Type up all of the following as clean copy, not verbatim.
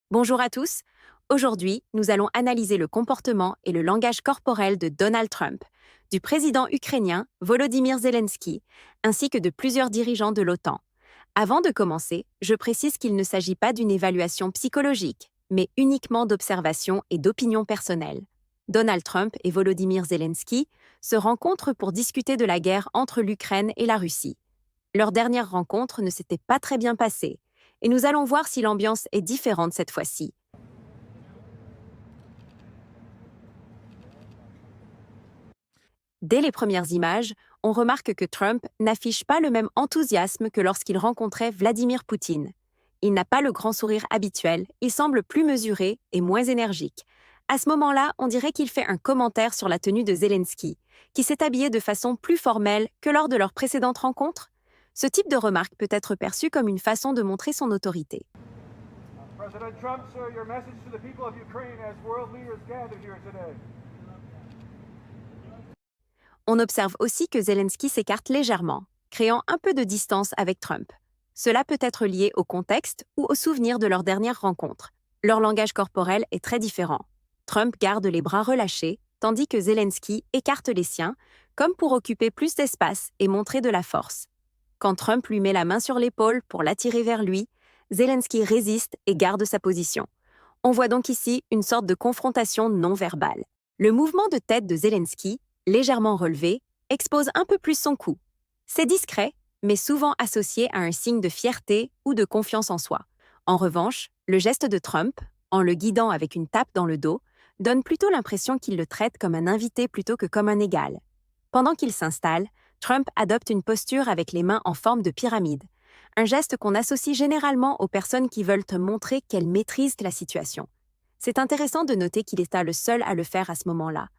Bonjour à tous. Aujourd'hui, nous allons analyser le comportement et le langage corporel de Donald Trump, du président ukrainien Volodymyr Zelensky, ainsi que de plusieurs dirigeants de l'OTAN. Avant de commencer, je précise qu'il ne s'agit pas d'une évaluation psychologique, mais uniquement d'observation et d'opinion personnelle. Donald Trump et Volodymyr Zelensky se rencontrent pour discuter de la guerre entre l'Ukraine et la Russie. Leur dernière rencontre ne s'était pas très bien passée, et nous allons voir si l'ambiance est différente cette fois-ci. Dès les premières images, on remarque que Trump n'affiche pas le même enthousiasme que lorsqu'il rencontrait Vladimir Poutine. Il n'a pas le grand sourire habituel, il semble plus mesuré et moins énergique. À ce moment-là, on dirait qu'il fait un commentaire sur la tenue de Zelensky, qui s'est habillé de façon plus formelle que lors de leur précédente rencontre. Ce type de remarque peut être perçu comme une façon de montrer son autorité. President Trump, sir, your message to the people of Ukraine as world leaders gather here today. On observe aussi que Zelensky s'écarte légèrement, créant un peu de distance avec Trump. Cela peut être lié au contexte ou au souvenir de leur dernière rencontre. Leur langage corporel est très différent. Trump garde les bras relâchés, tandis que Zelensky écarte les siens, comme pour occuper plus d'espace et montrer de la force. Quand Trump lui met la main sur l'épaule pour l'attirer vers lui, Zelensky résiste et garde sa position. On voit donc ici une sorte de confrontation non verbale. Le mouvement de tête de Zelensky, légèrement relevé, expose un peu plus son cou. C'est discret, mais souvent associé à un signe de fierté ou de confiance en soi. En revanche, le geste de Trump, en le guidant avec une tape dans le dos, donne plutôt l'impression qu'il le traite comme un invité plutôt que comme un égal. Pendant qu'il s'installe, Trump adopte une posture avec les mains en forme de pyramide, un geste qu'on associe généralement aux personnes qui veulent montrer qu'elles maîtrisent la situation. C'est intéressant de noter qu'il était le seul à le faire à ce moment-là.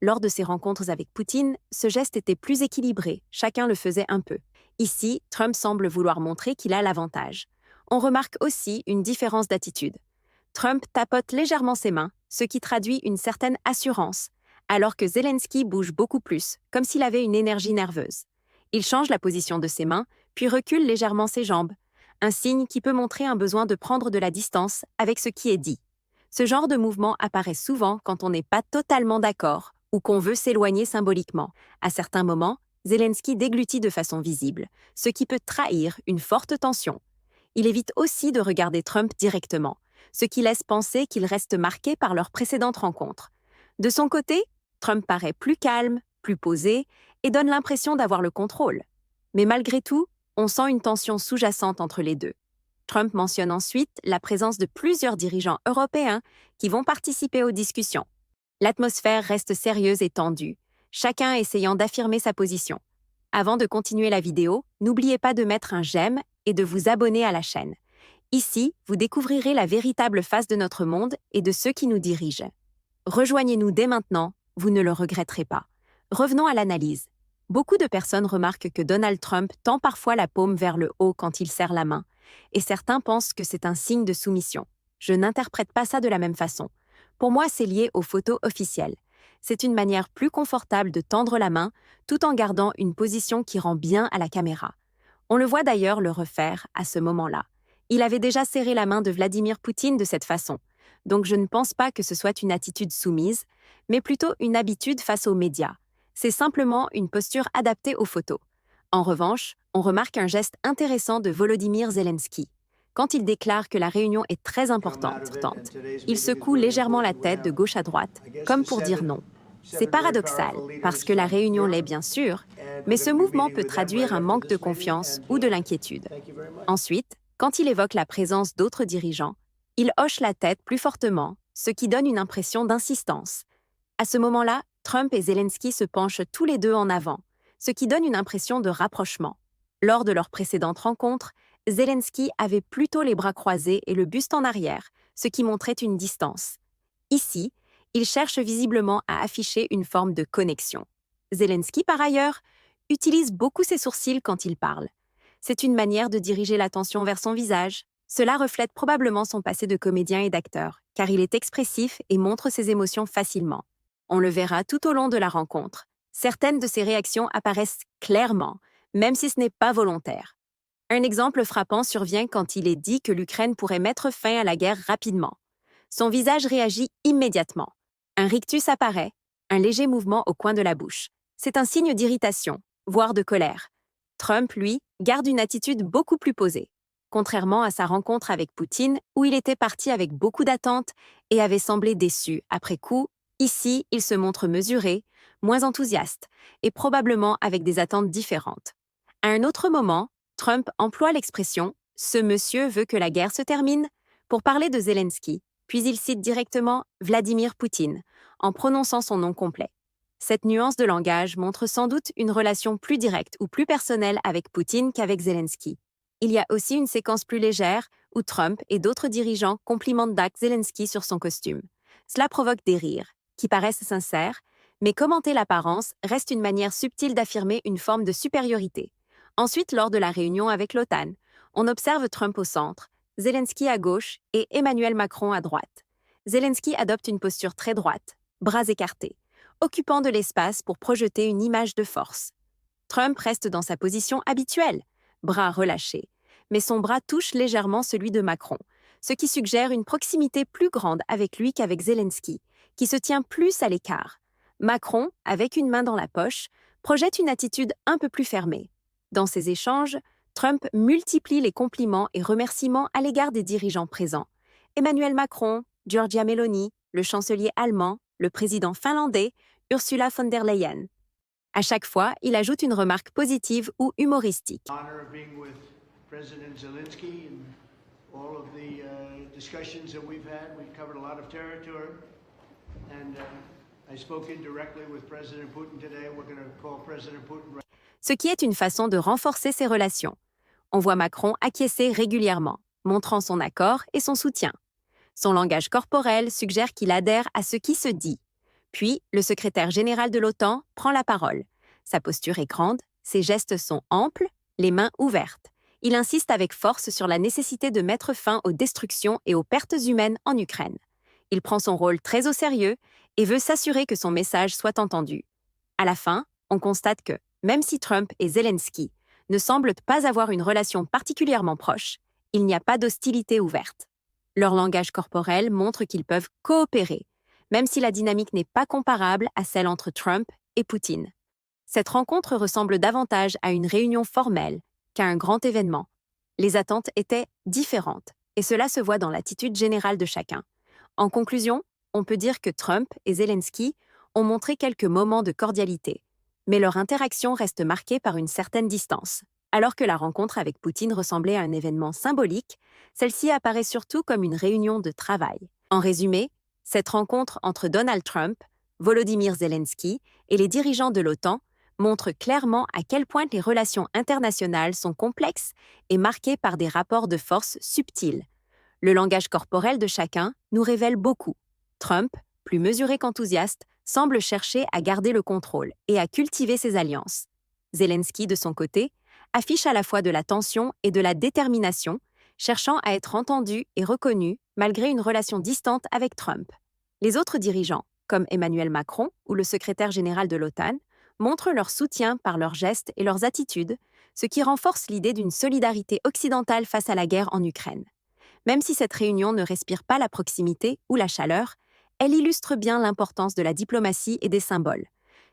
Lors de ses rencontres avec Poutine, ce geste était plus équilibré, chacun le faisait un peu. Ici, Trump semble vouloir montrer qu'il a l'avantage. On remarque aussi une différence d'attitude. Trump tapote légèrement ses mains, ce qui traduit une certaine assurance, alors que Zelensky bouge beaucoup plus, comme s'il avait une énergie nerveuse. Il change la position de ses mains, puis recule légèrement ses jambes, un signe qui peut montrer un besoin de prendre de la distance avec ce qui est dit. Ce genre de mouvement apparaît souvent quand on n'est pas totalement d'accord ou qu'on veut s'éloigner symboliquement. À certains moments, Zelensky déglutit de façon visible, ce qui peut trahir une forte tension. Il évite aussi de regarder Trump directement, ce qui laisse penser qu'il reste marqué par leur précédente rencontre. De son côté, Trump paraît plus calme, plus posé et donne l'impression d'avoir le contrôle. Mais malgré tout, on sent une tension sous-jacente entre les deux. Trump mentionne ensuite la présence de plusieurs dirigeants européens qui vont participer aux discussions. L'atmosphère reste sérieuse et tendue, chacun essayant d'affirmer sa position. Avant de continuer la vidéo, n'oubliez pas de mettre un j'aime et de vous abonner à la chaîne. Ici, vous découvrirez la véritable face de notre monde et de ceux qui nous dirigent. Rejoignez-nous dès maintenant, vous ne le regretterez pas. Revenons à l'analyse. Beaucoup de personnes remarquent que Donald Trump tend parfois la paume vers le haut quand il serre la main, et certains pensent que c'est un signe de soumission. Je n'interprète pas ça de la même façon. Pour moi, c'est lié aux photos officielles. C'est une manière plus confortable de tendre la main tout en gardant une position qui rend bien à la caméra. On le voit d'ailleurs le refaire à ce moment-là. Il avait déjà serré la main de Vladimir Poutine de cette façon, donc je ne pense pas que ce soit une attitude soumise, mais plutôt une habitude face aux médias. C'est simplement une posture adaptée aux photos. En revanche, on remarque un geste intéressant de Volodymyr Zelensky. Quand il déclare que la réunion est très importante, il secoue légèrement la tête de gauche à droite, comme pour dire non. C'est paradoxal, parce que la réunion l'est bien sûr, mais ce mouvement peut traduire un manque de confiance ou de l'inquiétude. Ensuite, quand il évoque la présence d'autres dirigeants, il hoche la tête plus fortement, ce qui donne une impression d'insistance. À ce moment-là, Trump et Zelensky se penchent tous les deux en avant, ce qui donne une impression de rapprochement. Lors de leur précédente rencontre, Zelensky avait plutôt les bras croisés et le buste en arrière, ce qui montrait une distance. Ici, il cherche visiblement à afficher une forme de connexion. Zelensky, par ailleurs, utilise beaucoup ses sourcils quand il parle. C'est une manière de diriger l'attention vers son visage. Cela reflète probablement son passé de comédien et d'acteur, car il est expressif et montre ses émotions facilement. On le verra tout au long de la rencontre. Certaines de ses réactions apparaissent clairement, même si ce n'est pas volontaire. Un exemple frappant survient quand il est dit que l'Ukraine pourrait mettre fin à la guerre rapidement. Son visage réagit immédiatement. Un rictus apparaît, un léger mouvement au coin de la bouche. C'est un signe d'irritation, voire de colère. Trump, lui, garde une attitude beaucoup plus posée. Contrairement à sa rencontre avec Poutine, où il était parti avec beaucoup d'attentes et avait semblé déçu après coup, ici, il se montre mesuré, moins enthousiaste, et probablement avec des attentes différentes. À un autre moment, Trump emploie l'expression « ce monsieur veut que la guerre se termine » pour parler de Zelensky, puis il cite directement Vladimir Poutine, en prononçant son nom complet. Cette nuance de langage montre sans doute une relation plus directe ou plus personnelle avec Poutine qu'avec Zelensky. Il y a aussi une séquence plus légère où Trump et d'autres dirigeants complimentent Zelensky sur son costume. Cela provoque des rires, qui paraissent sincères, mais commenter l'apparence reste une manière subtile d'affirmer une forme de supériorité. Ensuite, lors de la réunion avec l'OTAN, on observe Trump au centre, Zelensky à gauche et Emmanuel Macron à droite. Zelensky adopte une posture très droite, bras écartés, occupant de l'espace pour projeter une image de force. Trump reste dans sa position habituelle, bras relâchés, mais son bras touche légèrement celui de Macron, ce qui suggère une proximité plus grande avec lui qu'avec Zelensky, qui se tient plus à l'écart. Macron, avec une main dans la poche, projette une attitude un peu plus fermée. Dans ces échanges, Trump multiplie les compliments et remerciements à l'égard des dirigeants présents. Emmanuel Macron, Giorgia Meloni, le chancelier allemand, le président finlandais, Ursula von der Leyen. À chaque fois, il ajoute une remarque positive ou humoristique. Honor of being with President Zelensky and all of the discussions that we've had. We've covered a lot of territory, and I spoke indirectly with President Putin today. We're going to call President Putin. Ce qui est une façon de renforcer ses relations. On voit Macron acquiescer régulièrement, montrant son accord et son soutien. Son langage corporel suggère qu'il adhère à ce qui se dit. Puis, le secrétaire général de l'OTAN prend la parole. Sa posture est grande, ses gestes sont amples, les mains ouvertes. Il insiste avec force sur la nécessité de mettre fin aux destructions et aux pertes humaines en Ukraine. Il prend son rôle très au sérieux et veut s'assurer que son message soit entendu. À la fin, on constate que, même si Trump et Zelensky ne semblent pas avoir une relation particulièrement proche, il n'y a pas d'hostilité ouverte. Leur langage corporel montre qu'ils peuvent coopérer, même si la dynamique n'est pas comparable à celle entre Trump et Poutine. Cette rencontre ressemble davantage à une réunion formelle qu'à un grand événement. Les attentes étaient différentes, et cela se voit dans l'attitude générale de chacun. En conclusion, on peut dire que Trump et Zelensky ont montré quelques moments de cordialité, mais leur interaction reste marquée par une certaine distance. Alors que la rencontre avec Poutine ressemblait à un événement symbolique, celle-ci apparaît surtout comme une réunion de travail. En résumé, cette rencontre entre Donald Trump, Volodymyr Zelensky et les dirigeants de l'OTAN montre clairement à quel point les relations internationales sont complexes et marquées par des rapports de force subtils. Le langage corporel de chacun nous révèle beaucoup. Trump, plus mesuré qu'enthousiaste, semble chercher à garder le contrôle et à cultiver ses alliances. Zelensky, de son côté, affiche à la fois de la tension et de la détermination, cherchant à être entendu et reconnu malgré une relation distante avec Trump. Les autres dirigeants, comme Emmanuel Macron ou le secrétaire général de l'OTAN, montrent leur soutien par leurs gestes et leurs attitudes, ce qui renforce l'idée d'une solidarité occidentale face à la guerre en Ukraine. Même si cette réunion ne respire pas la proximité ou la chaleur, elle illustre bien l'importance de la diplomatie et des symboles.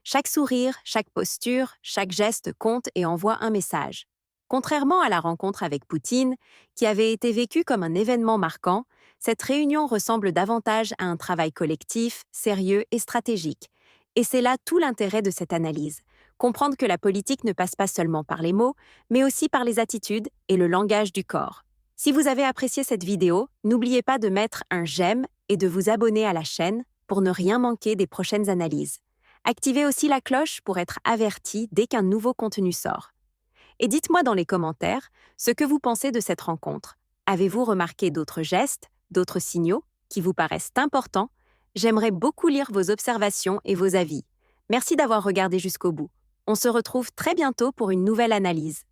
Chaque sourire, chaque posture, chaque geste compte et envoie un message. Contrairement à la rencontre avec Poutine, qui avait été vécue comme un événement marquant, cette réunion ressemble davantage à un travail collectif, sérieux et stratégique. Et c'est là tout l'intérêt de cette analyse. Comprendre que la politique ne passe pas seulement par les mots, mais aussi par les attitudes et le langage du corps. Si vous avez apprécié cette vidéo, n'oubliez pas de mettre un j'aime et de vous abonner à la chaîne pour ne rien manquer des prochaines analyses. Activez aussi la cloche pour être averti dès qu'un nouveau contenu sort. Et dites-moi dans les commentaires ce que vous pensez de cette rencontre. Avez-vous remarqué d'autres gestes, d'autres signaux qui vous paraissent importants? J'aimerais beaucoup lire vos observations et vos avis. Merci d'avoir regardé jusqu'au bout. On se retrouve très bientôt pour une nouvelle analyse.